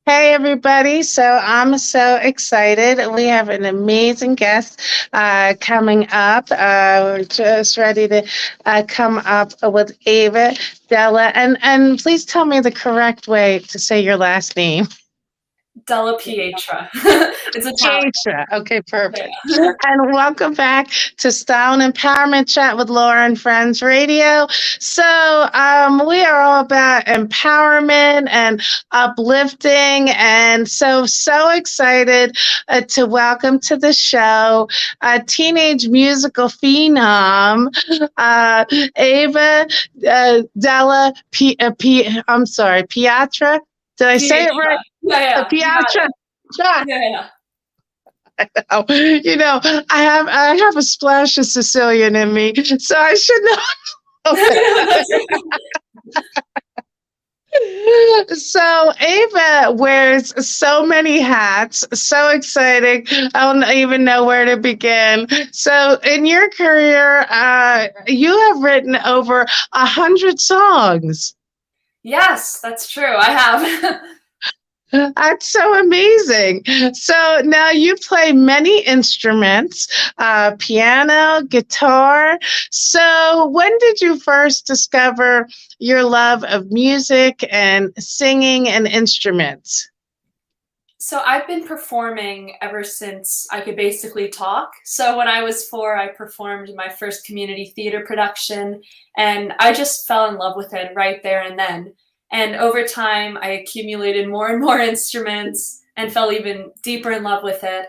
Hey, everybody. So I'm so excited. We have an amazing guest coming up. We're just ready to come up with Ava Della. And please tell me the correct way to say your last name. Della Pietra. It's Italian. Pietra. Okay, perfect. Yeah. And welcome back to Style and Empowerment Chat with Laura and Friends Radio. So we are all about empowerment and uplifting, and so excited to welcome to the show a teenage musical phenom, Ava I'm sorry, Pietra. Did I say it right? Pietra. Yeah, you got Pietra. it. Yeah. Oh, I have a splash of Sicilian in me, so I should know. That's right. So Ava wears so many hats, so exciting. I don't even know where to begin. So in your career, you have written over 100 songs. Yes, that's true. I have. That's so amazing. So now you play many instruments, piano, guitar. So when did you first discover your love of music and singing and instruments? So I've been performing ever since I could basically talk. So when I was 4, I performed my first community theater production, and I just fell in love with it right there and then. And over time, I accumulated more and more instruments and fell even deeper in love with it.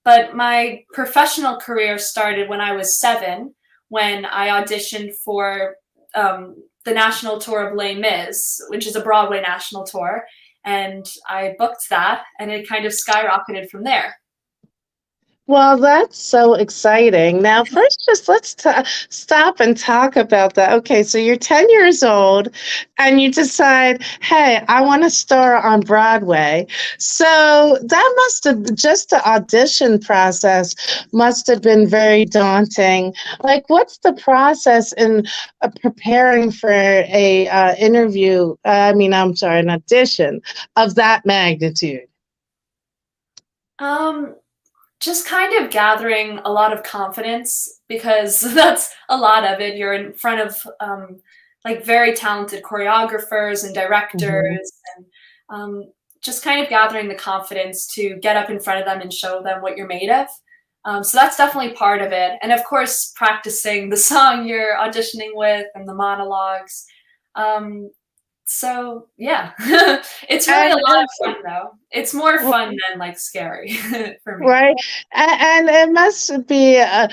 But my professional career started when I was 7, when I auditioned for the national tour of Les Mis, which is a Broadway national tour, and I booked that, and it kind of skyrocketed from there. Well, that's so exciting. Now, first, just stop and talk about that. Okay, so you're 10 years old and you decide, hey, I want to star on Broadway. So that must have, just the audition process must have been very daunting. Like, what's the process in preparing for a interview? I'm sorry, an audition of that magnitude? Um, just kind of gathering a lot of confidence because that's a lot of it. You're in front of like very talented choreographers and Mhm. directors, and just kind of gathering the confidence to get up in front of them and show them what you're made of. So that's definitely part of it. And of course, practicing the song you're auditioning with and the monologues. Um, so yeah, it's really a And, lot of fun though. It's more fun than like scary for me. right. And it must be a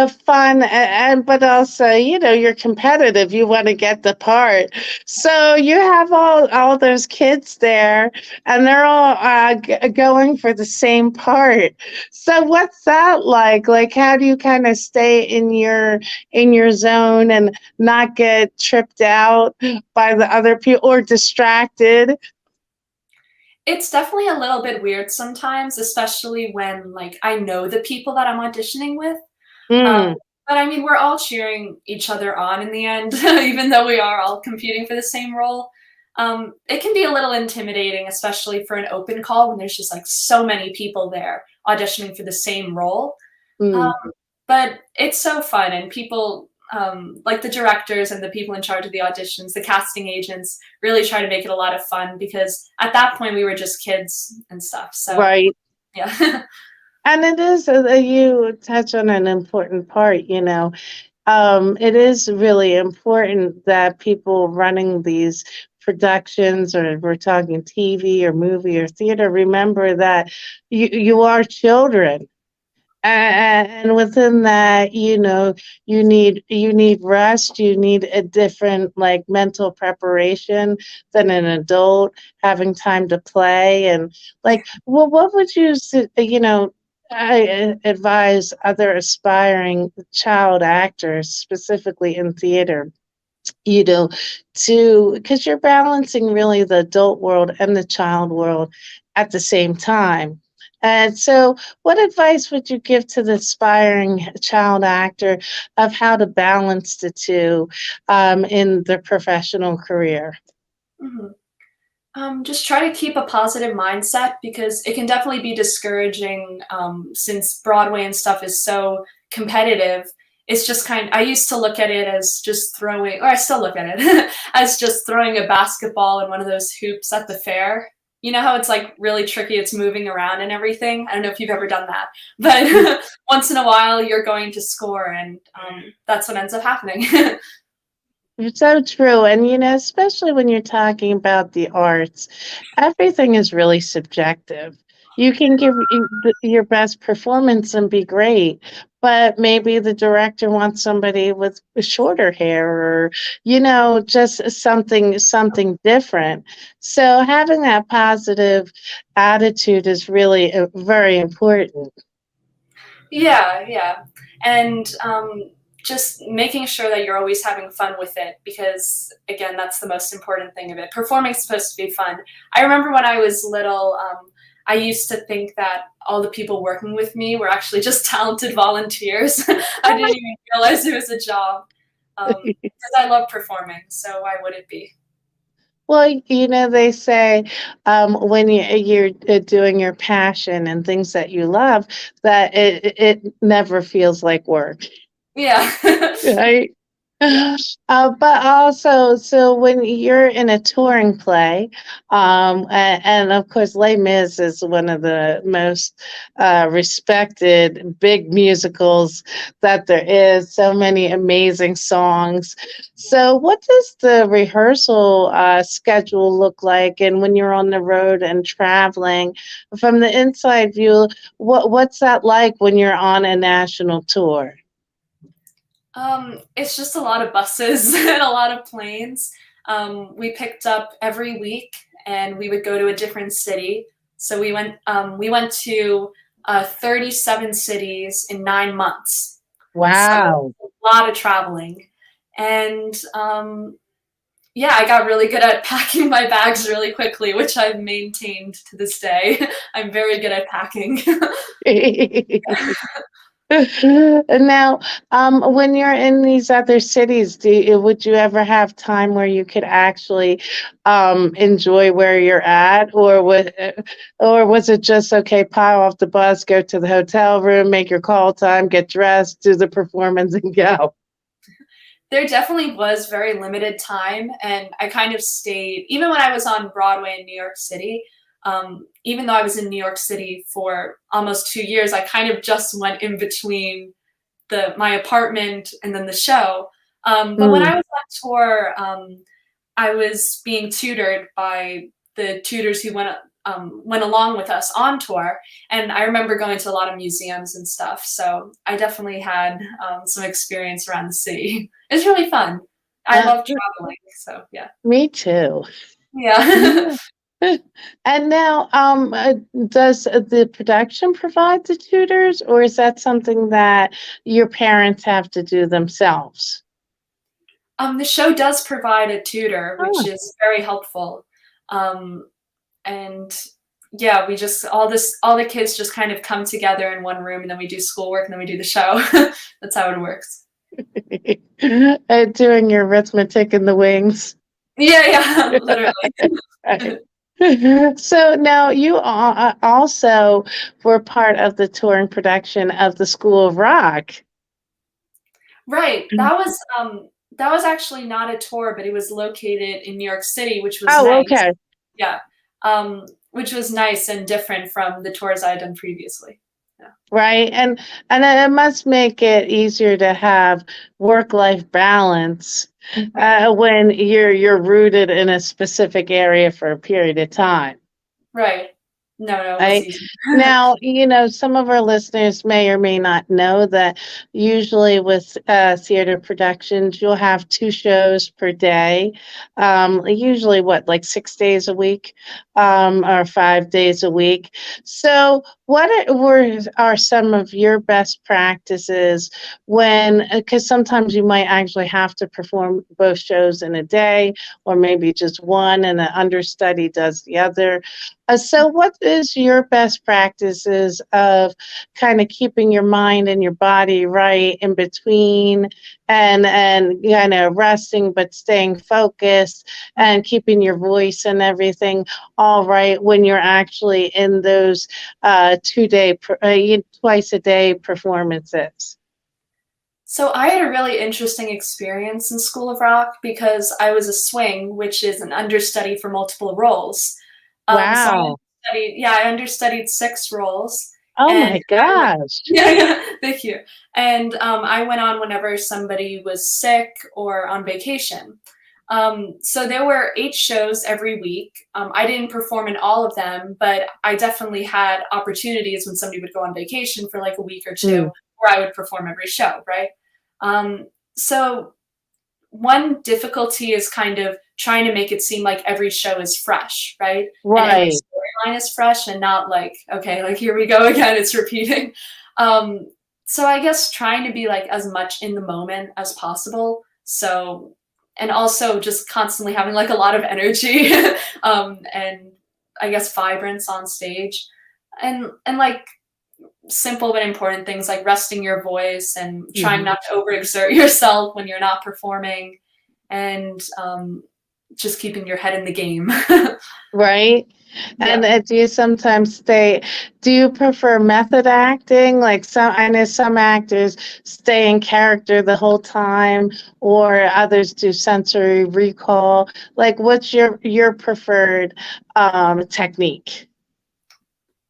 fun, and but also, you're competitive. You want to get the part. So you have all those kids there, and they're all going for the same part. So what's that like? Like, how do you kind of stay in your zone and not get tripped out by the other people or distracted? It's definitely a little bit weird sometimes, especially when like I know the people that I'm auditioning with. Um, Mm. but I mean, we're all cheering each other on in the end, even though we are all competing for the same role. It can be a little intimidating, especially for an open call when there's just like so many people there auditioning for the same role. Um, Mm. but it's so fun, and people like the directors and the people in charge of the auditions, the casting agents, really try to make it a lot of fun because at that point we were just kids and stuff. So Right. yeah. And it is, you touch on an important part. It is really important that people running these productions, or if we're talking TV or movie or theater, remember that you are children. And within that, you need rest, you need a different like mental preparation than an adult having time to play. And like, well, what would I advise other aspiring child actors, specifically in theater, you know, because you're balancing really the adult world and the child world at the same time. And so, what advice would you give to the aspiring child actor of how to balance the two in their professional career? Mhm. Just try to keep a positive mindset because it can definitely be discouraging since Broadway and stuff is so competitive. It's just I used to look at it as just throwing, or I still look at it as just throwing a basketball in one of those hoops at the fair. You know how it's like really tricky, it's moving around and everything? I don't know if you've ever done that, but once in a while you're going to score, and that's what ends up happening. It's so true. And, especially when you're talking about the arts, everything is really subjective. You can give your best performance and be great, but maybe the director wants somebody with shorter hair or, just something different. So having that positive attitude is really very important. Yeah, yeah. And just making sure that you're always having fun with it because, again, that's the most important thing of it. Performing is supposed to be fun. I remember when I was little, I used to think that all the people working with me were actually just talented volunteers. I didn't even realize it was a job because I love performing, so why would it be? Well, they say when you're doing your passion and things that you love, that it never feels like work, Yeah. right? Yeah. But also, so when you're in a touring play, and of course, Les Mis is one of the most respected big musicals that there is. So many amazing songs. So, what does the rehearsal schedule look like? And when you're on the road and traveling, from the inside view, what's that like when you're on a national tour? It's just a lot of buses and a lot of planes. We picked up every week, and we would go to a different city. So we went to 37 cities in 9 months. So Wow. a lot of traveling, and yeah, I got really good at packing my bags really quickly, which I've maintained to this day. I'm very good at packing. Now, when you're in these other cities, would you ever have time where you could actually enjoy where you're at, or was it just okay, pile off the bus, go to the hotel room, make your call time, get dressed, do the performance, and go? There definitely was very limited time, and I kind of stayed even when I was on Broadway in New York City. Even though I was in New York City for almost 2 years, I kind of just went in between my apartment and then the show. But when Mm. I was on tour, I was being tutored by the tutors who went along with us on tour, and I remember going to a lot of museums and stuff. So I definitely had some experience around the city. It's really fun. I Uh, love traveling, so yeah, Me too. yeah. And now, does the production provide the tutors, or is that something that your parents have to do themselves? The show does provide a tutor, which Oh, is very helpful. Um, and yeah, all the kids just kind of come together in one room, and then we do schoolwork, and then we do the show. That's how it works. doing your arithmetic in the wings. Yeah, yeah, literally. Right. So now you also were part of the touring production of the School of Rock. Right. That was actually not a tour, but it was located in New York City, which was Oh, nice. okay. Yeah. Which was nice and different from the tours I had done previously. Yeah. Right. And it must make it easier to have work-life balance Right. when you're rooted in a specific area for a period of time. Right. No, no, it was Right. easy. Now, some of our listeners may or may not know that usually with theater productions, you'll have two shows per day. Usually, what, like 6 days a week, or 5 days a week. So, are some of your best practices because sometimes you might actually have to perform both shows in a day, or maybe just one and the understudy does the other. So what is your best practices of kind of keeping your mind and your body right in between and kind of resting but staying focused and keeping your voice and everything all right when you're actually in those 2 day, twice a day performances? So I had a really interesting experience in School of Rock because I was a swing, which is an understudy for multiple roles. So Wow. I understudied 6 roles, Oh and my I went, gosh. yeah, thank you. And I went on whenever somebody was sick or on vacation. So there were 8 shows every week. I didn't perform in all of them, but I definitely had opportunities when somebody would go on vacation for like a week or two Mm, where I would perform every show, right? So one difficulty is kind of trying to make it seem like every show is fresh, right? And every right. storyline is fresh and not like, okay, like here we go again, it's repeating. Um, so I guess trying to be like as much in the moment as possible. So, and also just constantly having like a lot of energy and I guess vibrance on stage. And like simple but important things like resting your voice and trying Mhm. not to overexert yourself when you're not performing and just keeping your head in the game. Right? And Yeah. do you sometimes do you prefer method acting? Like some, I know some actors stay in character the whole time, or others do sensory recall. Like, what's your preferred technique?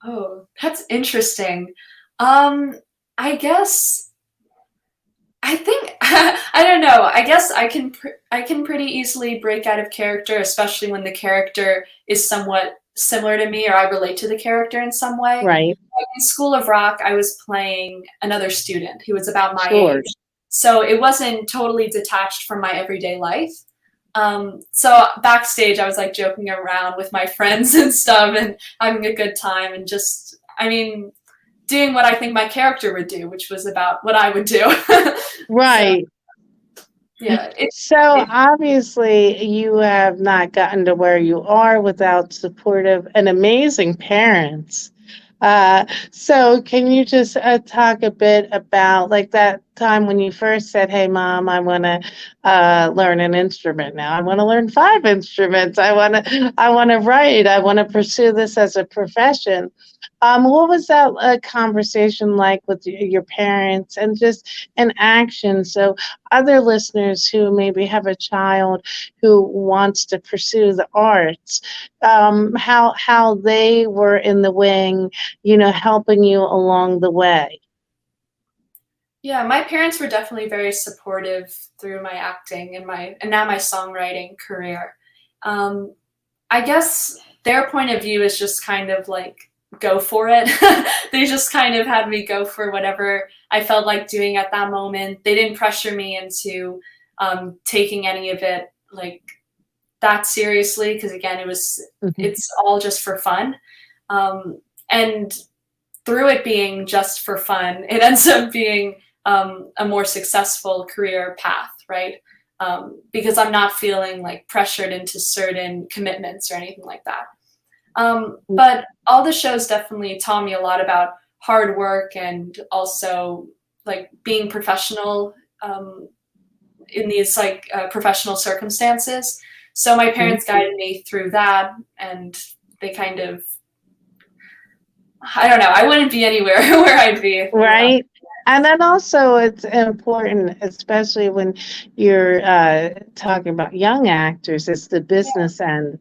Oh, that's interesting. Um, I guess I think I don't know. I guess I can pretty easily break out of character, especially when the character is somewhat similar to me or I relate to the character in some way. Right? Like in School of Rock, I was playing another student who was about my Sure. age, so it wasn't totally detached from my everyday life. So backstage, I was like joking around with my friends and stuff and having a good time and just, I mean, doing what I think my character would do, which was about what I would do. So Right. yeah, So it obviously you have not gotten to where you are without supportive and amazing parents. So can you just talk a bit about like that time when you first said, "Hey, mom, I want to learn an instrument now. I want to learn 5 instruments. I want to write. I want to pursue this as a profession." What was that conversation like with your parents and just in action? So other listeners who maybe have a child who wants to pursue the arts, how they were in the wing, helping you along the way. yeah, my parents were definitely very supportive through my acting and now my songwriting career. Um, I guess their point of view is just kind of like go for it. They just kind of had me go for whatever I felt like doing at that moment. They didn't pressure me into taking any of it like that seriously because again, Mhm. it's all just for fun. Um, and through it being just for fun, it ends up being a more successful career path, right? Because I'm not feeling like pressured into certain commitments or anything like that. But all the shows definitely taught me a lot about hard work and also like being professional in these like professional circumstances. So my Mhm. parents guided me through that, and they kind of I don't know. I wouldn't be anywhere where I'd be without. Right. And then also it's important, especially when you're talking about young actors, it's the business end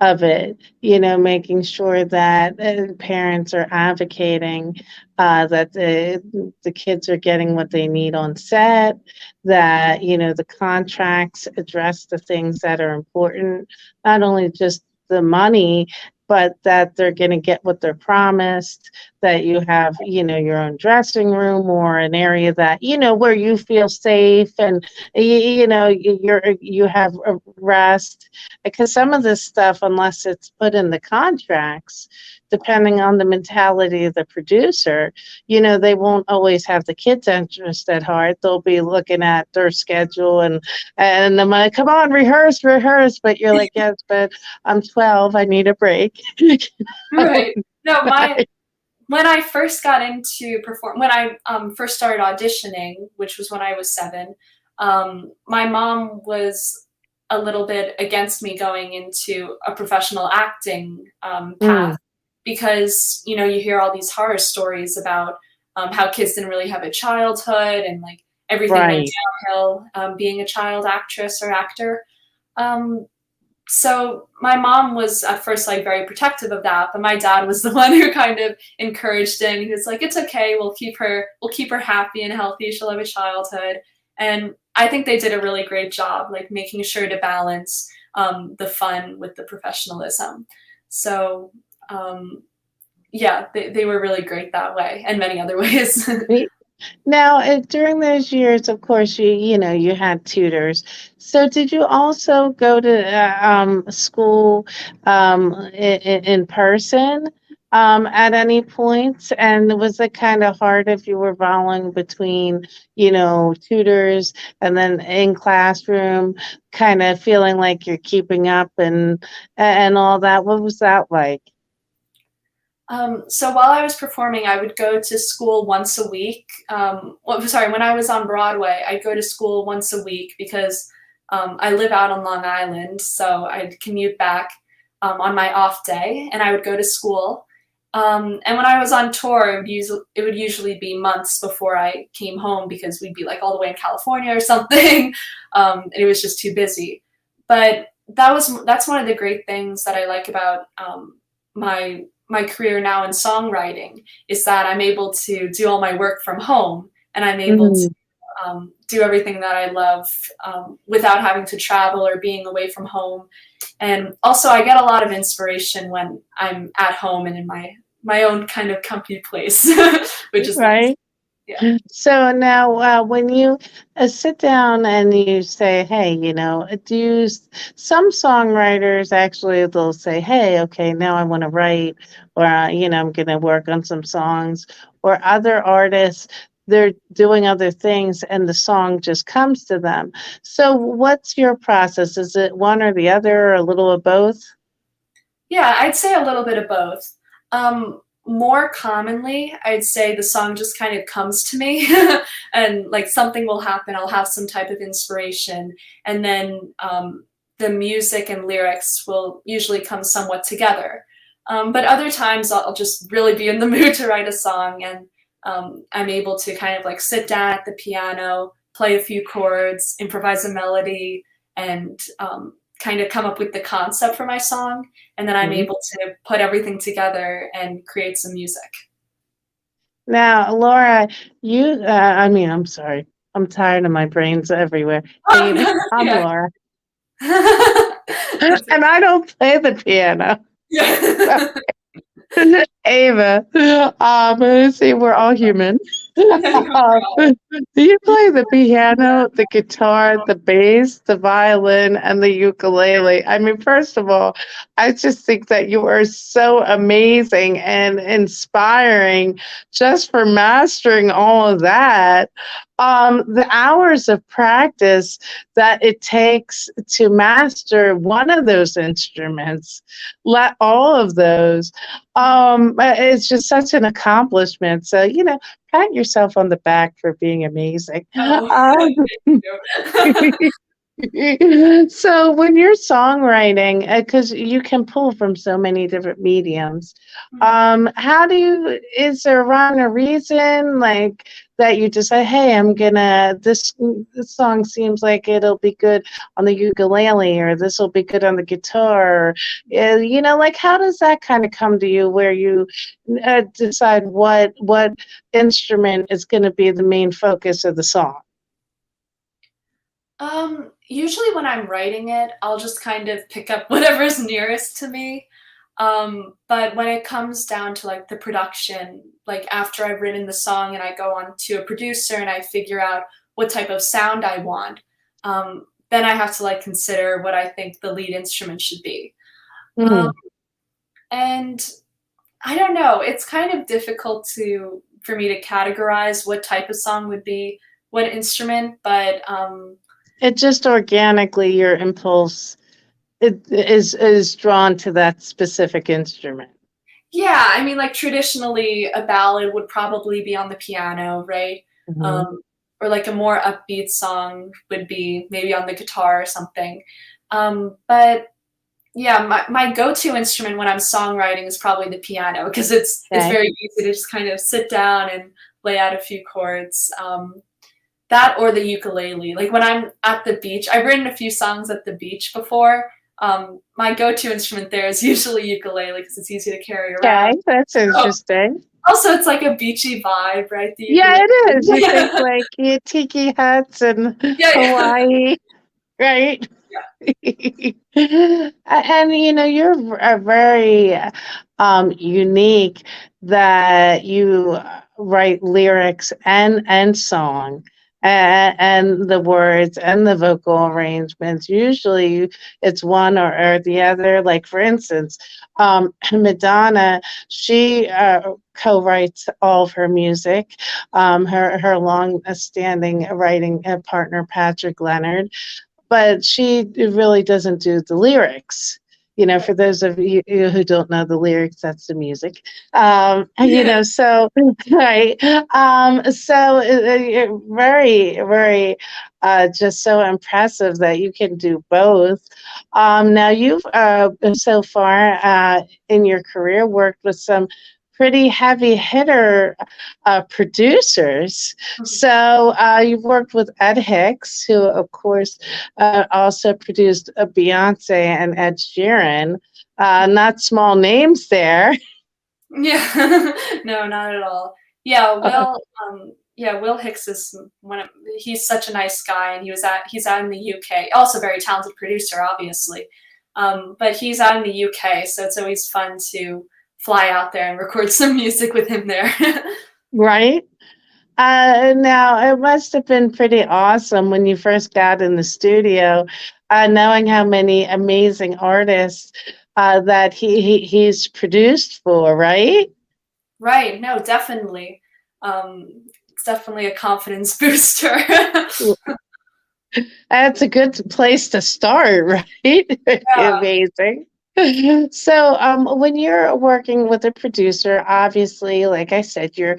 of it, making sure that parents are advocating that the kids are getting what they need on set, that, the contracts address the things that are important, not only just the money, but that they're going to get what they're promised, that you have, your own dressing room or an area that, where you feel safe and you have a rest. Because some of this stuff, unless it's put in the contracts, depending on the mentality of the producer, they won't always have the kids' interest at heart. They'll be looking at their schedule and I'm like, come on, rehearse, rehearse. But you're like, yes, but I'm 12. I need a break. Right. No, when I first got into when I first started auditioning, which was when I was 7, my mom was a little bit against me going into a professional acting path Mm, because you hear all these horror stories about how kids didn't really have a childhood and like everything went right. downhill being a child actress or actor. Um, so my mom was at first like very protective of that, but my dad was the one who kind of encouraged it. And he was like, "It's okay. We'll keep her happy and healthy. She'll have a childhood." And I think they did a really great job, like making sure to balance the fun with the professionalism. So yeah, they were really great that way, and many other ways. Now, during those years, of course, you had tutors. So, did you also go to school in person at any point? And was it kind of hard if you were volleying between, tutors and then in classroom, kind of feeling like you're keeping up and all that? What was that like? So while I was performing, I would go to school once a week. Sorry, when I was on Broadway, I'd go to school once a week because I live out on Long Island, so I'd commute back on my off day, and I would go to school. And when I was on tour, it would usually be months before I came home because we'd be like all the way in California or something, and it was just too busy. But that's one of the great things that I like about my career now in songwriting is that I'm able to do all my work from home and I'm able to Mm. do everything that I love without having to travel or being away from home. And also, I get a lot of inspiration when I'm at home and in my own kind of comfy place, which is nice. Right. Yeah. So now, when you sit down and you say, "Hey, some songwriters actually they'll say, "Hey, okay, now I want to write," or I'm going to work on some songs. Or other artists, they're doing other things, and the song just comes to them. So, what's your process? Is it one or the other, or a little of both? Yeah, I'd say a little bit of both. More commonly, I'd say the song just kind of comes to me, and like something will happen. I'll have some type of inspiration, and then the music and lyrics will usually come somewhat together. But other times, I'll just really be in the mood to write a song, and I'm able to kind of like sit down at the piano, play a few chords, improvise a melody, and kind of come up with the concept for my song, and then I'm able to put everything together and create some music. Now, Laura, I mean, I'm sorry. I'm tired of my brains everywhere. Oh Ava, no, I'm yeah. Laura. That's And I don't play the piano. yeah. Ava, see, we're all human. No Um, problem. do you play the piano, the guitar, the bass, the violin, and the ukulele? I mean, first of all, I just think that you are so amazing and inspiring just for mastering all of that. The hours of practice that it takes to master one of those instruments, let all of those, it's just such an accomplishment. So, pat yourself on the back for being amazing. Oh, Um, thank you. so when you're songwriting, because you can pull from so many different mediums, how is there a rhyme or reason like that you decide, hey, this song seems like it'll be good on the ukulele or this will be good on the guitar, or, like how does that kind of come to you where you decide what instrument is going to be the main focus of the song? Usually when I'm writing it, I'll just kind of pick up whatever's nearest to me. But when it comes down to like the production, like after I've written the song and I go on to a producer and I figure out what type of sound I want, then I have to like consider what I think the lead instrument should be. Um, Hmm. and I don't know, it's kind of difficult to for me to categorize what type of song would be what instrument, but It just organically, your impulse is drawn to that specific instrument. yeah, I mean, like traditionally, a ballad would probably be on the piano, right? Hmm. Um, or like a more upbeat song would be maybe on the guitar or something. But yeah, my go-to instrument when I'm songwriting is probably the piano because it's Okay. very easy to just kind of sit down and lay out a few chords. That or the ukulele. Like when I'm at the beach, I've written a few songs at the beach before. My go-to instrument there is usually ukulele because it's easy to carry Okay, around. that's So, interesting. also, it's like a beachy vibe, right? The Yeah, ukulele. it is. You think like tiki huts and Yeah, yeah, Hawaii, right? yeah. And you're very unique that you write lyrics and song and the words and the vocal arrangements. Usually it's one or the other. Like for instance, Madonna, she co-writes all of her music. Her long-standing writing partner Patrick Leonard, but she really doesn't do the lyrics. For those of you who don't know the lyrics, that's the music. Yeah. So right. So very, very, just so impressive that you can do both. Now you've so far in your career worked with some pretty heavy hitter producers. So you've worked with Ed Hicks, who, of course, also produced Beyonce and Ed Sheeran. Not small names there. Yeah. No, not at all. Yeah, Will Hicks is he's such a nice guy and he's out in the UK. Also very talented producer, obviously. But he's out in the UK, so it's always fun to fly out there and record some music with him there. Right? Now, it must have been pretty awesome when you first got in the studio, knowing how many amazing artists that he's produced for, right? Right, no, definitely. It's definitely a confidence booster. That's a good place to start, right? Yeah. Amazing. So, when you're working with a producer, obviously, like I said, you're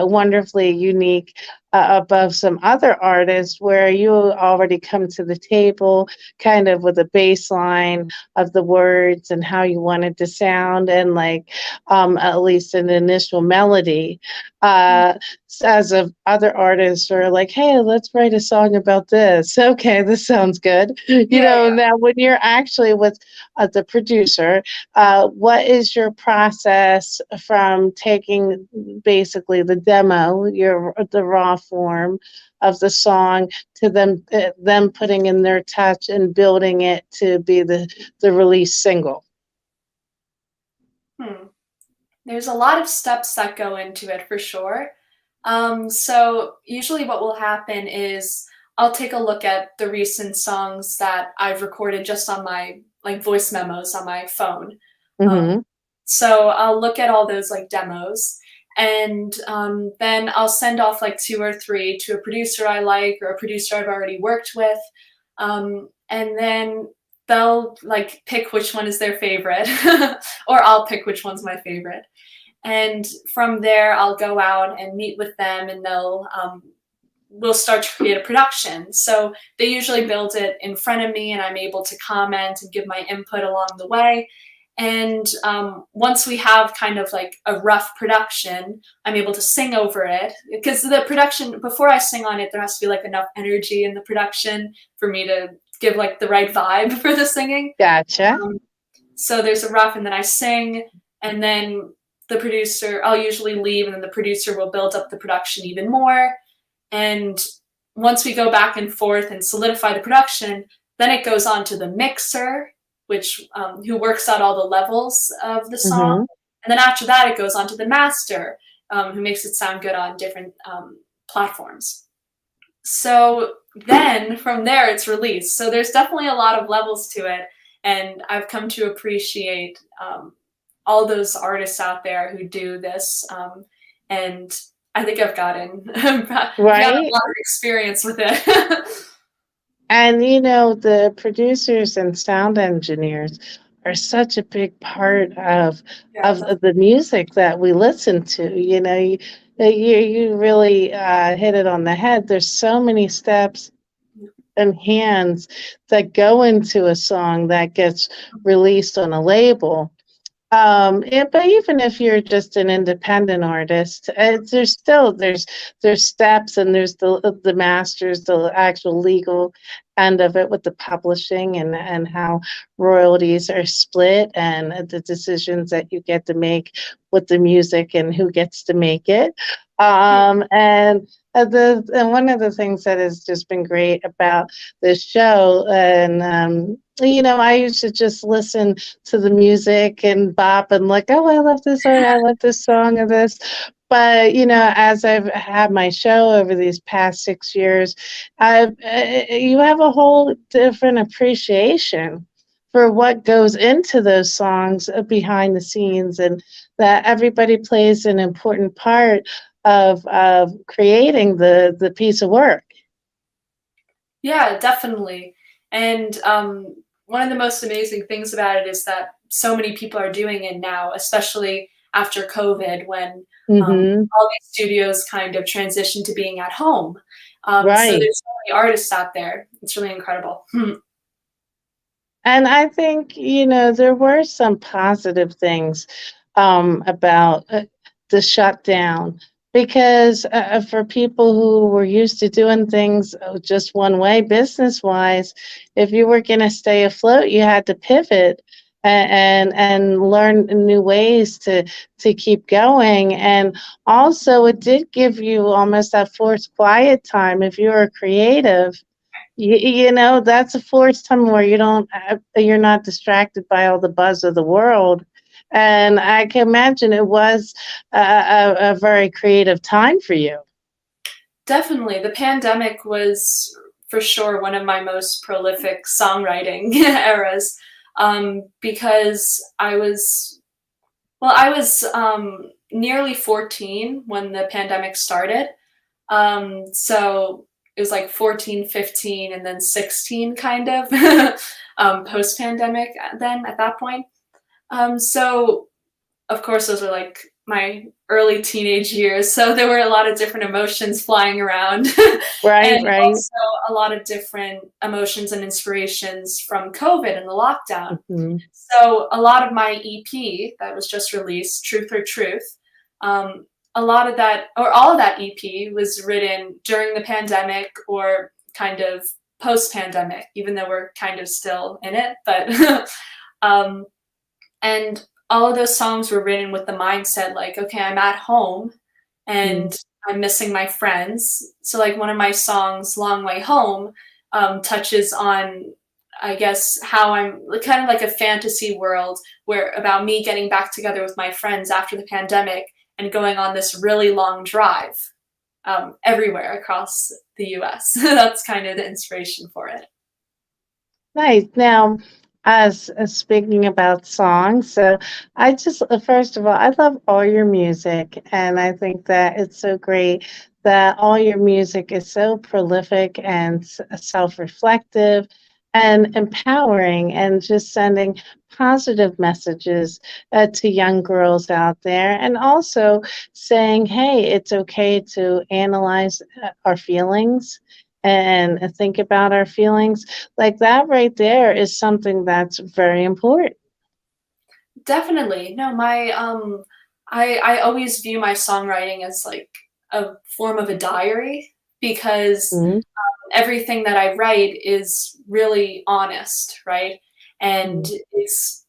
wonderfully unique above some other artists where you already come to the table kind of with a baseline of the words and how you want it to sound and like at least an initial melody. Uh, as of other artists are like, hey, let's write a song about this. Okay, this sounds good. Yeah, yeah. Now when you're actually with the producer, what is your process from taking basically the demo, the raw form of the song, to them putting in their touch and building it to be the release single? Hmm. There's a lot of steps that go into it for sure. So usually what will happen is I'll take a look at the recent songs that I've recorded just on my like voice memos on my phone. Um, Mm-hmm. so I'll look at all those like demos and then I'll send off like two or three to a producer I like or a producer I've already worked with. And then they'll like pick which one is their favorite or I'll pick which one's my favorite. And from there, I'll go out and meet with them, and we'll start to create a production. So they usually build it in front of me, and I'm able to comment and give my input along the way. And once we have kind of like a rough production, I'm able to sing over it because the production before I sing on it, there has to be like enough energy in the production for me to give like the right vibe for the singing. Gotcha. Um, so there's a rough, and then I sing, and then I'll usually leave, and then the producer will build up the production even more. And once we go back and forth and solidify the production, then it goes on to the mixer. which who works out all the levels of the song. Mm-hmm. And then after that, it goes on to the master, who makes it sound good on different platforms. So then from there, it's released. So there's definitely a lot of levels to it. And I've come to appreciate all those artists out there who do this. And I think I've gotten, I've got a Right. lot of experience with it. And you know, the producers and sound engineers are such a big part Yeah, of the music that we listen to. You know, you really hit it on the head. There's so many steps and hands that go into a song that gets released on a label. But even if you're just an independent artist, there's still there's steps and there's the masters, the actual legal end of it with the publishing and how royalties are split and the decisions that you get to make with the music and who gets to make it. And and one of the things that has just been great about this show, and you know, I used to just listen to the music and bop and like, oh, I love this song, I love this song or this. But you know, as I've had my show over these past 6 years, you have a whole different appreciation for what goes into those songs behind the scenes, and that everybody plays an important part of creating the piece of work. yeah, definitely. And one of the most amazing things about it is that so many people are doing it now, especially after COVID, when Hmm. all these studios kind of transitioned to being at home. So Right. there's so many artists out there. It's really incredible. And I think, you know, there were some positive things about the shutdown because for people who were used to doing things just one way, business wise, if you were going to stay afloat, you had to pivot and learn new ways to keep going. And also, it did give you almost that forced quiet time if you were creative. You know, that's a forced time where you're not distracted by all the buzz of the world. And I can imagine it was a very creative time for you. Definitely. The pandemic was for sure one of my most prolific songwriting eras, because I was nearly 14 when the pandemic started. So it was like 14, 15, and then 16 kind of post pandemic then at that point. So of course, those were like my early teenage years. So there were a lot of different emotions flying around, Right, and right. also a lot of different emotions and inspirations from COVID and the lockdown. Hmm. So a lot of my EP that was just released, Truth or Truth, a lot of that, or all of that EP was written during the pandemic or kind of post pandemic, even though we're kind of still in it. But um, and all of those songs were written with the mindset like, okay, I'm at home Hmm. and I'm missing my friends. So like one of my songs, Long Way Home, touches on, I guess, how I'm kind of like a fantasy world where about me getting back together with my friends after the pandemic and going on this really long drive everywhere across the US. That's kind of the inspiration for it. Nice. Now, as speaking about songs, so I just first of all, I love all your music, and I think that it's so great that all your music is so prolific and self-reflective and empowering, and just sending positive messages to young girls out there, and also saying, "Hey, it's okay to analyze our feelings." And think about our feelings like that right there is something that's very important. Definitely. No, my I always view my songwriting as like a form of a diary because Mhm, everything that I write is really honest, right? And mhm, it's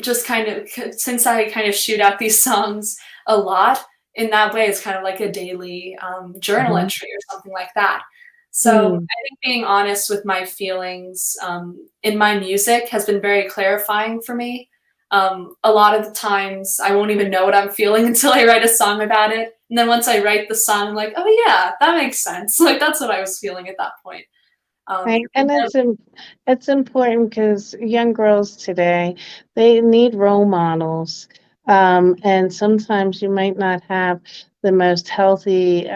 just kind of since I kind of shoot out these songs a lot in that way, it's kind of like a daily journal mhm. entry or something like that. So Mm. I think being honest with my feelings in my music has been very clarifying for me. A lot of the times I won't even know what I'm feeling until I write a song about it. And then once I write the song, I'm like, oh yeah, that makes sense. Like that's what I was feeling at that point. Right, And and then, it's important because young girls today, they need role models, and sometimes you might not have the most healthy,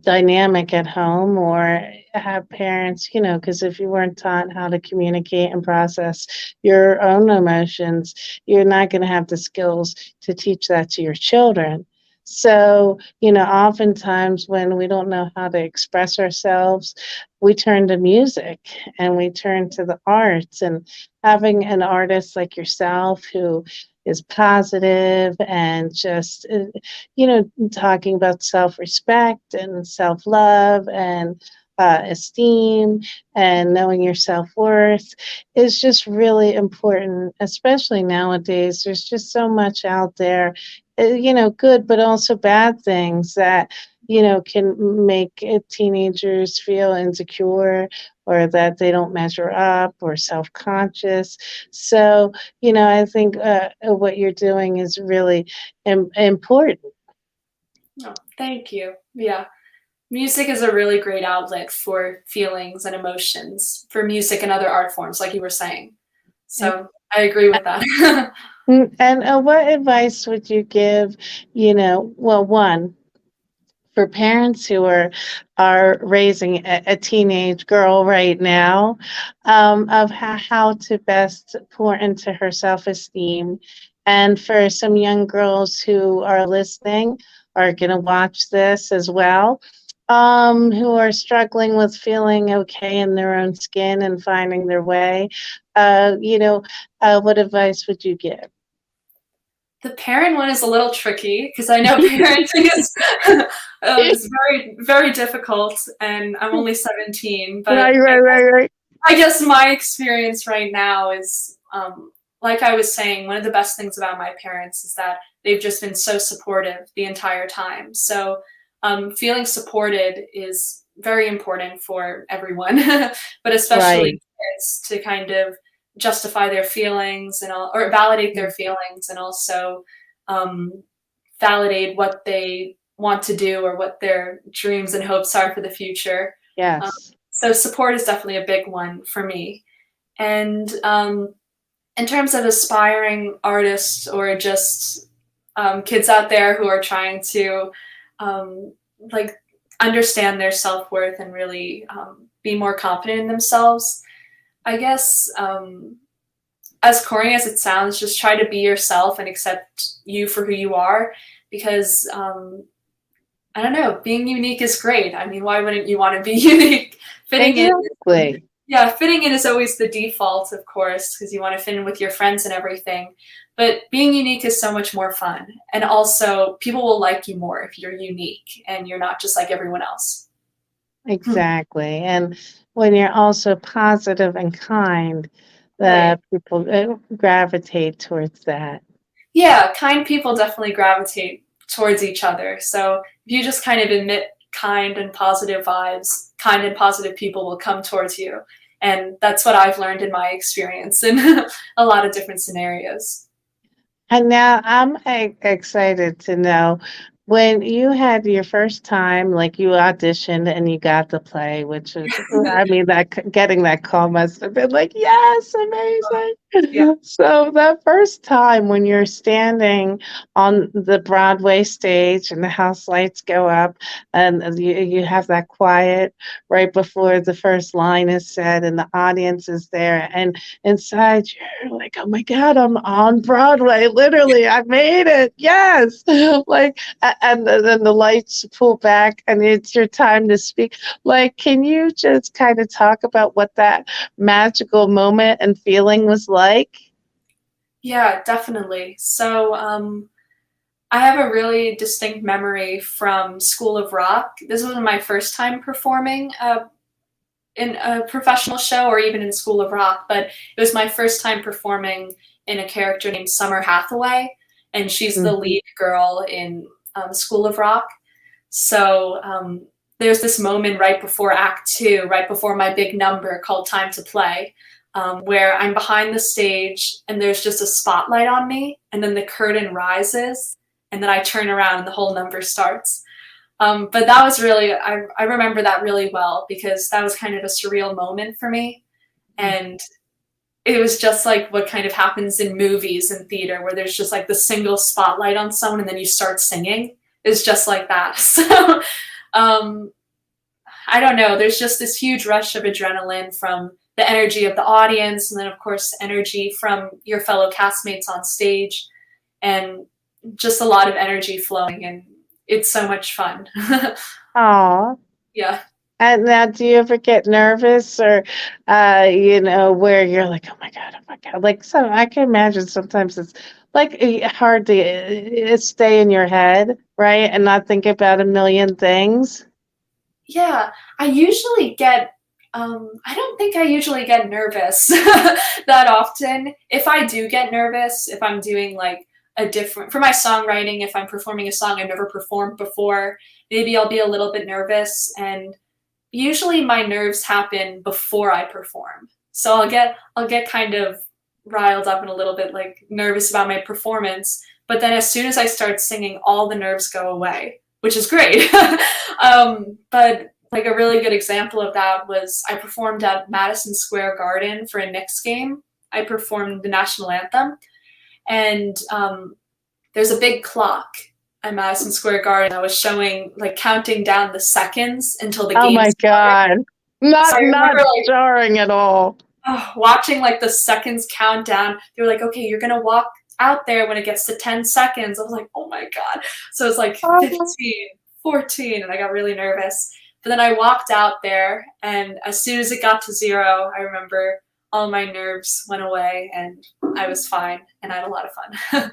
dynamic at home or have parents, because if you weren't taught how to communicate and process your own emotions, you're not going to have the skills to teach that to your children. So, oftentimes when we don't know how to express ourselves, we turn to music and we turn to the arts. And having an artist like yourself who is positive and just, talking about self respect and self love and esteem and knowing your self worth is just really important, especially nowadays. There's just so much out there, good, but also bad things that, can make teenagers feel insecure or that they don't measure up or self conscious. So, I think what you're doing is really important. oh, thank you. Yeah. Music is a really great outlet for feelings and emotions for music and other art forms, like you were saying. So I agree with that. And what advice would you give, well, one, for parents who are raising a teenage girl right now, of how to best pour into her self-esteem, and for some young girls who are listening are going to watch this as well, who are struggling with feeling okay in their own skin and finding their way, what advice would you give? The parent one is a little tricky because I know parenting is very, very difficult, and I'm only 17. But Right, right, right, right. I guess my experience right now is, like I was saying, one of the best things about my parents is that they've just been so supportive the entire time. So feeling supported is very important for everyone, but especially Right. kids to kind of justify their feelings and all, or validate their feelings, and also um, validate what they want to do or what their dreams and hopes are for the future. Um, Yes. so support is definitely a big one for me. And in terms of aspiring artists or just kids out there who are trying to um, like understand their self-worth and really be more confident in themselves, I guess as corny as it sounds, just try to be yourself and accept you for who you are, because I don't know, being unique is great. I mean, why wouldn't you want to be unique? Fitting in, Exactly. yeah, fitting in is always the default, of course, because you want to fit in with your friends and everything. But being unique is so much more fun. And also, people will like you more if you're unique and you're not just like everyone else. Exactly. And when you're also positive and kind, Right. the people gravitate towards that. Yeah, kind people definitely gravitate towards each other. So if you just kind of emit kind and positive vibes, kind and positive people will come towards you. And that's what I've learned in my experience in a lot of different scenarios. And now I'm excited to know when you had your first time, like you auditioned and you got the play, which is, I mean, getting that call must have been like, yes, amazing. Yeah. So that first time when you're standing on the Broadway stage and the house lights go up and you have that quiet right before the first line is said and the audience is there, and inside you're like, oh my God, I'm on Broadway. Literally, I made it. Yes. Like, and then the lights pull back and it's your time to speak. Like, can you just kind of talk about what that magical moment and feeling was like? Yeah, definitely. So I have a really distinct memory from School of Rock. This was my first time performing in a professional show or even in School of Rock, but it was my first time performing in a character named Summer Hathaway, and she's the Mhm. lead girl in School of Rock. So there's this moment right before Act Two, right before my big number called Time to Play, where I'm behind the stage and there's just a spotlight on me, and then the curtain rises, and then I turn around and the whole number starts. But that was really, I remember that really well because that was kind of a surreal moment for me. And it was just like what kind of happens in movies and theater where there's just like the single spotlight on someone and then you start singing. It's just like that. So I don't know. There's just this huge rush of adrenaline from the energy of the audience, and then of course energy from your fellow castmates on stage, and just a lot of energy flowing, and it's so much fun. Aw. Yeah. And now, do you ever get nervous or, where you're like, oh my God, oh my God. Like, so I can imagine sometimes it's like hard to stay in your head, right? And not think about a million things. Yeah, I usually get I don't think I usually get nervous that often. If I do get nervous, if I'm doing like a different for my songwriting, if I'm performing a song I've never performed before, maybe I'll be a little bit nervous, and usually my nerves happen before I perform. So I'll get kind of riled up and a little bit like nervous about my performance, but then as soon as I start singing, all the nerves go away, which is great. But like a really good example of that was I performed at Madison Square Garden for a Knicks game. I performed the national anthem, and there's a big clock at Madison Square Garden. I was showing like counting down the seconds until the Oh game my started. God. So I Not remember like jarring at all. watching like the seconds count down. They were like, okay, you're gonna walk out there when it gets to 10 seconds. I was like, oh my God. So it's like Oh. 15, 14, and I got really nervous. But then I walked out there, and as soon as it got to 0, I remember all my nerves went away and I was fine and I had a lot of fun.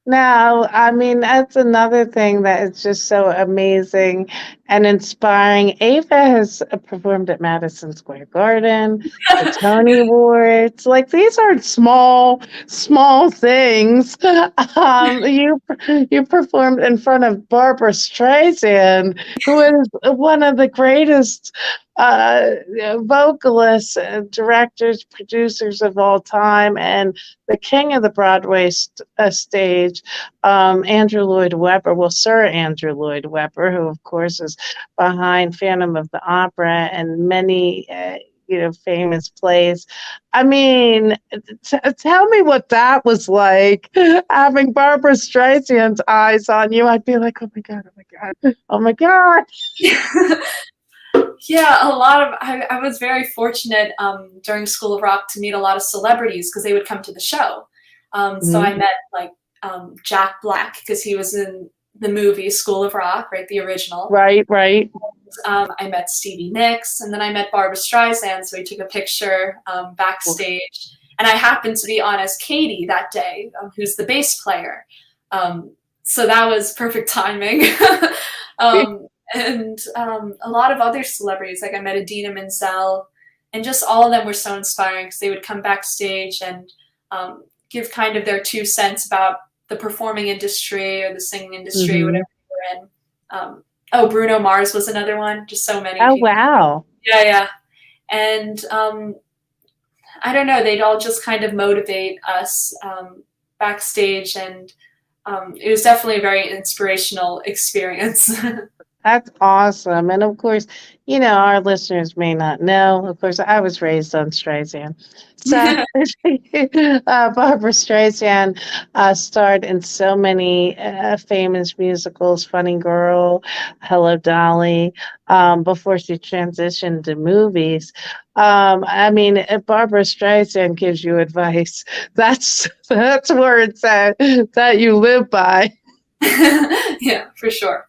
No, I mean, that's another thing that is just so amazing and inspiring. Ava has performed at Madison Square Garden, the Tony Awards. Like these aren't small things. You performed in front of Barbara Streisand, who is one of the greatest uh, vocalists, directors, producers of all time, and the king of the Broadway stage, Andrew Lloyd Webber, well, Sir Andrew Lloyd Webber, who of course is behind Phantom of the Opera and many, famous plays. I mean, tell me what that was like, having Barbara Streisand's eyes on you. I'd be like, oh my God, oh my God, oh my God. Yeah, a lot of I was very fortunate during School of Rock to meet a lot of celebrities because they would come to the show. So I Mhm. met like Jack Black because he was in the movie School of Rock, right, the original. Right, right. I met Stevie Nicks, and then I met Barbara Streisand. So we took a picture backstage, and I happened to be on as Katie that day, who's the bass player. So that was perfect timing. um, and a lot of other celebrities, like I met Adina Menzel, and just all of them were so inspiring because they would come backstage and give kind of their 2 cents about the performing industry or the singing industry, Hmm. whatever they were in. Oh, Bruno Mars was another one. Just so many Oh, people. wow. Yeah, yeah. And I don't know, they'd all just kind of motivate us backstage, and it was definitely a very inspirational experience. That's awesome. And of course, our listeners may not know. Of course, I was raised on Streisand. So Barbara Streisand starred in so many famous musicals, Funny Girl, Hello Dolly, before she transitioned to movies. I mean, Barbara Streisand gives you advice. That's words that you live by. Yeah, for sure.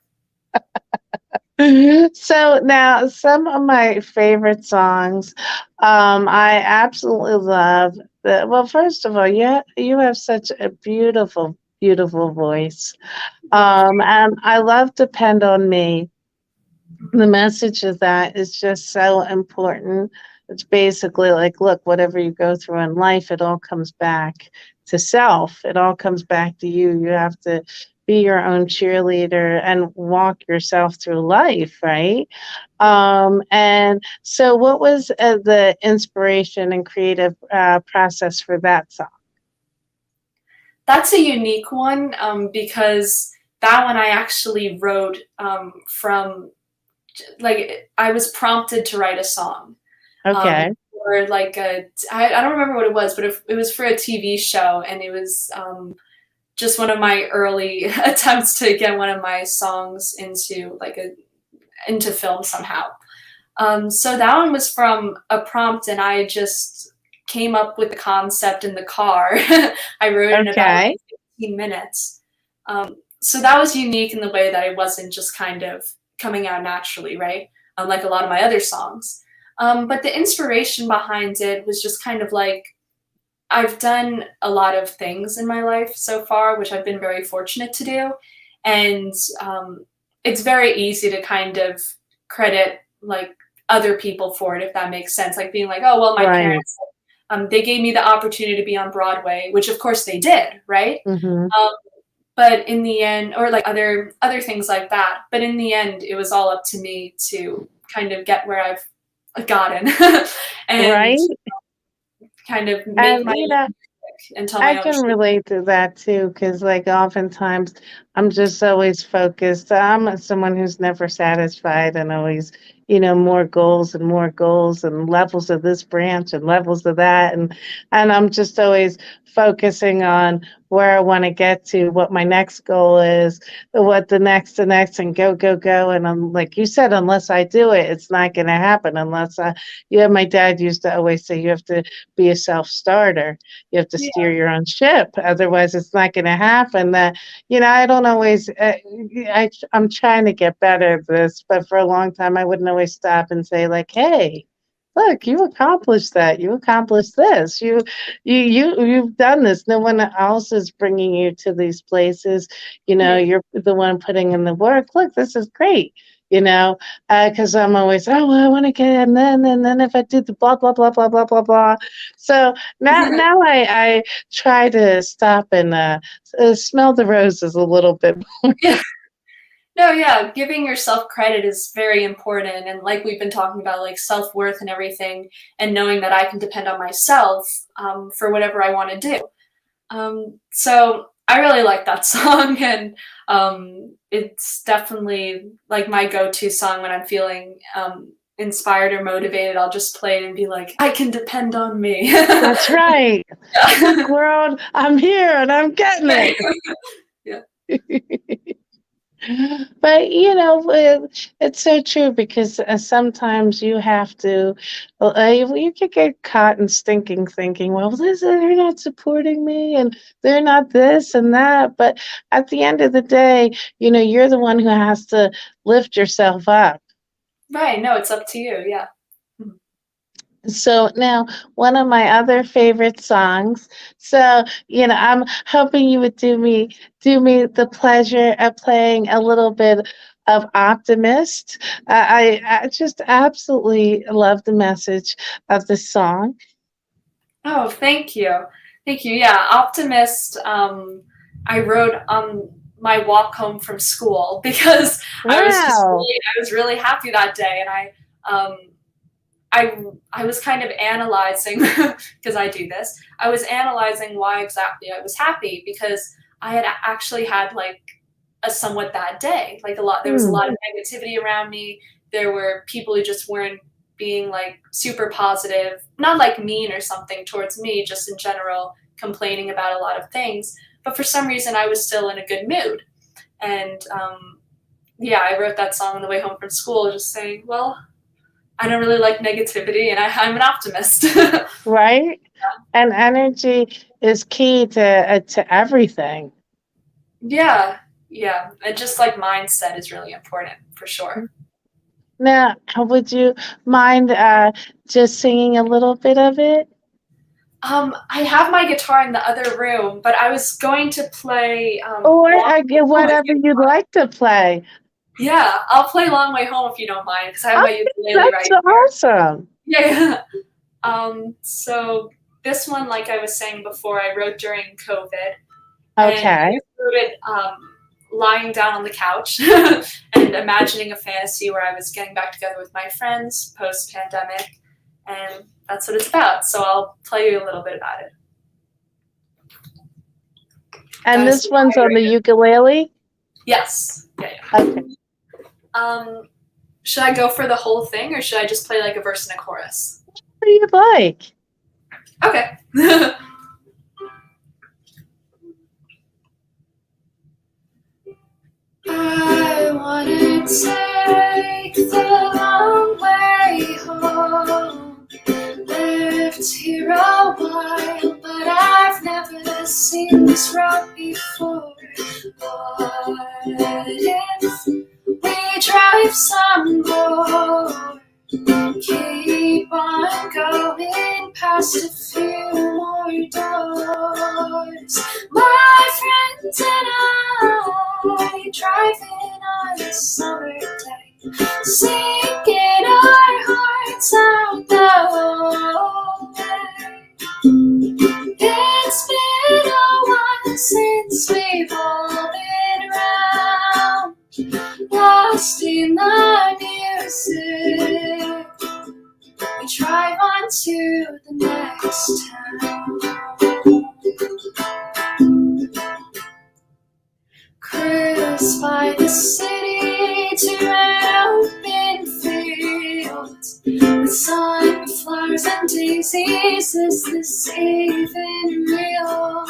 So now some of my favorite songs, I absolutely love well, first of all, you have such a beautiful voice. Thank And I love Depend on Me. The message of that is just so important. It's basically like, look, whatever you go through in life, it all comes back to self. It all comes back to you. You have to be your own cheerleader and walk yourself through life, right? And so, what was the inspiration and creative process for that song? That's a unique one because that one I actually wrote from like I was prompted to write a song Okay. for like I don't remember what it was, but it was for a TV show, and it was just one of my early attempts to get one of my songs into like a into film somehow. So that one was from a prompt, and I just came up with the concept in the car. I wrote in about Okay. like 15 minutes. So that was unique in the way that it wasn't just kind of coming out naturally, right? Unlike a lot of my other songs. But the inspiration behind it was just kind of like I've done a lot of things in my life so far, which I've been very fortunate to do. And it's very easy to kind of credit like other people for it, if that makes sense. Like being like, oh, well, my Right. parents, they gave me the opportunity to be on Broadway, which of course they did, right? Hmm. Um, but in the end, or like other things like that. But in the end, it was all up to me to kind of get where I've gotten and Right. kind of make And, my own music and tell I my own can truth. relate to that too, because like oftentimes I'm just always focused. I'm someone who's never satisfied and always, more goals and levels of this branch and levels of that. And I'm just always focusing on where I want to get to, what my next goal is, what the next, and go, go, go. And I'm like you said, unless I do it, it's not going to happen unless my dad used to always say you have to be a self starter, you have to Yeah. steer your own ship, otherwise it's not going to happen. That I don't always I'm trying to get better at this, but for a long time I wouldn't always stop and say like, hey, look, you accomplished that, you accomplished this, you've done this, no one else is bringing you to these places, Yeah. you're the one putting in the work. Look, this is great, because I'm always, oh, well, I want to get, and then if I do the blah blah blah blah blah blah blah. So now I try to stop and smell the roses a little bit. Yeah. No, yeah, giving yourself credit is very important. And like we've been talking about, like self worth and everything, and knowing that I can depend on myself for whatever I want to do. So I really like that song, and it's definitely like my go to song when I'm feeling inspired or motivated. I'll just play it and be like, I can depend on me. That's right. Look, Yeah. world, I'm here and I'm getting Yeah. it. But it's so true because sometimes you have to, you could get caught in stinking thinking, well, they're not supporting me and they're not this and that. But at the end of the day, you're the one who has to lift yourself up. Right. No, it's up to you. Yeah. Mhm. So now, one of my other favorite songs. So, I'm hoping you would do me the pleasure of playing a little bit of Optimist. I just absolutely love the message of the song. Oh, thank you. Thank you. Yeah, Optimist, I wrote on my walk home from school because Wow. I was really happy that day, and um I was kind of analyzing because I do this. I was analyzing why exactly I was happy because I had actually had like a somewhat bad day. Like there was a Hmm. lot of negativity around me. There were people who just weren't being like super positive, not like mean or something towards me, just in general complaining about a lot of things. But for some reason, I was still in a good mood. And yeah, I wrote that song on the way home from school, just saying, well, I don't really like negativity, and I'm an optimist. Right? And energy is key to everything. Yeah, yeah, and just like mindset is really important for sure. Now, would you mind just singing a little bit of it? I have my guitar in the other room, but I was going to play Or Long Way Home if whatever you you'd like to play. yeah, I'll play Long Way Home if you don't mind, because I have my Okay, ukulele that's right here. awesome. Yeah. So this one, like I was saying before, I wrote during COVID, and I Okay. wrote it. lying down on the couch and imagining a fantasy where I was getting back together with my friends post-pandemic, and that's what it's about. So I'll tell you a little bit about it. And this one's on the ukulele? Yes. Yeah. Okay. Should I go for the whole thing, or should I just play like a verse and a chorus? Whatever you'd like. Okay. I wanna take the long way home. Lived here a while, but I've never seen this road before. What if we drive some more? Keep on going past a few more doors. My friends and I driving on a summer day, singing our hearts out the way. It's been a while since we've all been around, lost in the music. We drive on to the next town. Cruise by the city to an open field with sunflowers and daisies. Is this even real?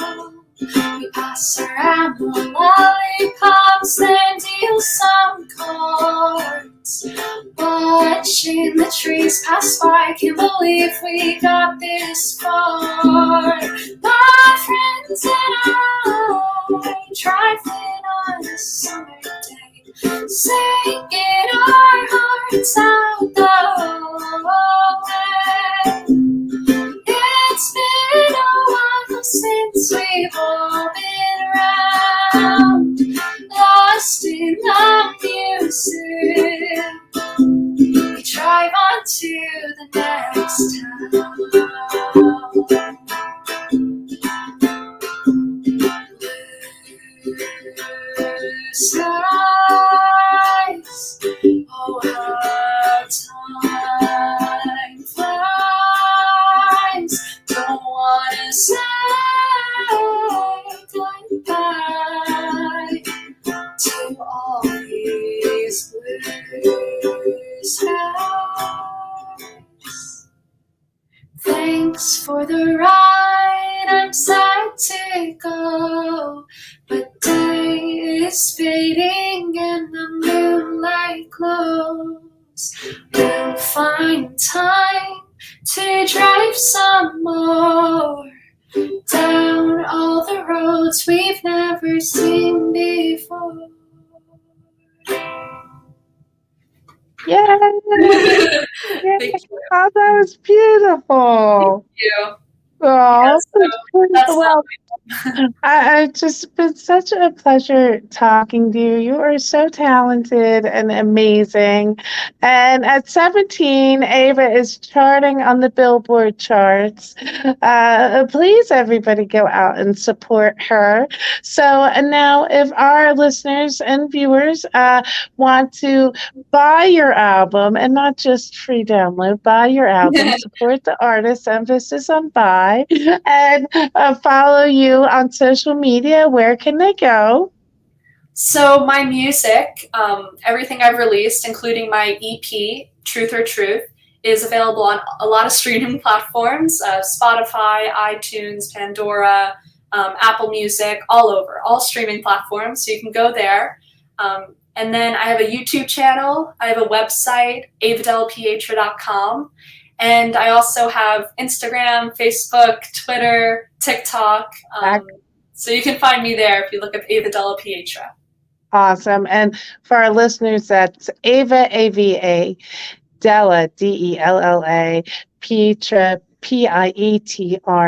We pass around the lollipops and deal some cards, watching the trees pass by. Can't believe we got this far. My friends and I driving on a summer day, singing our hearts out the way. It's been a while since we've all been around, lost in the music. We drive on to the next town. Blue skies, oh how time flies. Don't wanna say goodbye to all these blue skies. Thanks for the ride, I'm sad to go, but day is fading and the moonlight glows. We'll find time to drive some more down all the roads we've never seen before. Yay! Thank you. Oh, that was beautiful. Thank you. Oh, Yeah, so that's well, it's just been such a pleasure talking to you. You are so talented and amazing. And at 17, Ava is charting on the Billboard charts. Please, everybody, go out and support her. So, and now, if our listeners and viewers want to buy your album, and not just free download, buy your album, support the artist, emphasis on buy, and follow you on social media, where can they go? So my music, everything I've released, including my EP, Truth or Truth, is available on a lot of streaming platforms, Spotify, iTunes, Pandora, Apple Music, all over, all streaming platforms. So you can go there. And then I have a YouTube channel. I have a website, avadelapietra.com. And I also have Instagram, Facebook, Twitter, TikTok. So you can find me there if you look up Ava Della Pietra. Awesome. And for our listeners, that's Ava, A-V-A, Della, D-E-L-L-A, Pietra, P-I-E-T-R-A.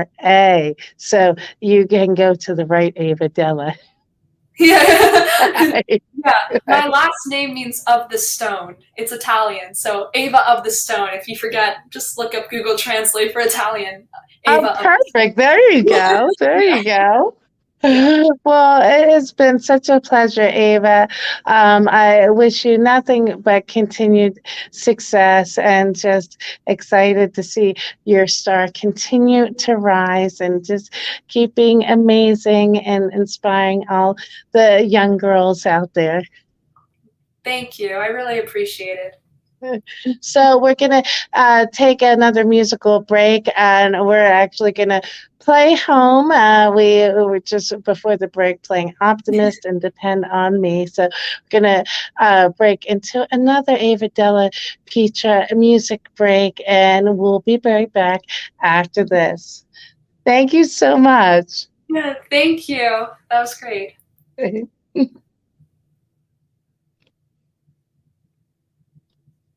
So you can go to the right Ava Della. Yeah. Yeah. My last name means of the stone. It's Italian. So Ava of the Stone. If you forget, just look up Google Translate for Italian. Ava perfect. There you go. There you go. Yeah. Well, it has been such a pleasure, Ava. I wish you nothing but continued success and just excited to see your star continue to rise and just keep being amazing and inspiring all the young girls out there. Thank you. I really appreciate it. So we're gonna take another musical break, and we're actually gonna play home. We were just before the break playing "Optimist" and "Depend on Me." So we're gonna break into another Ava Della Pietra music break, and we'll be right back after this. Thank you so much. Yeah, thank you. That was great.